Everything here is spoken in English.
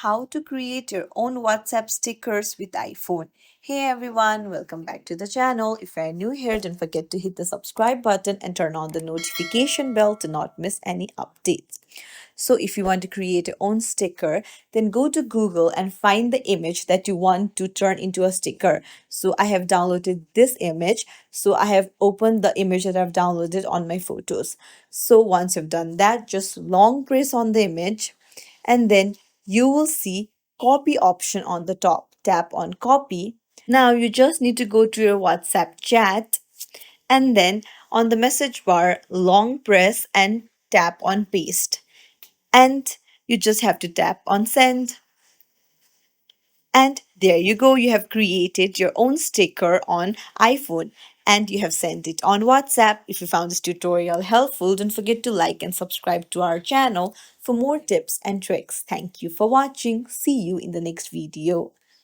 how to create your own WhatsApp stickers with iPhone. Hey everyone, welcome back to the channel. If you're new here, don't forget to hit the subscribe button and turn on the notification bell to not miss any updates. So if you want to create your own sticker, then go to Google and find the image that you want to turn into a sticker. So I have downloaded this image. So I have opened the image that I've downloaded on my photos. So once you've done that, just long press on the image and then you will see copy option on the top. Tap on copy. Now you just need to go to your WhatsApp chat and then on the message bar, long press and tap on paste. And you just have to tap on send. And there you go, you have created your own sticker on iPhone and you have sent it on WhatsApp. If you found this tutorial helpful, don't forget to like and subscribe to our channel for more tips and tricks. Thank you for watching. See you in the next video.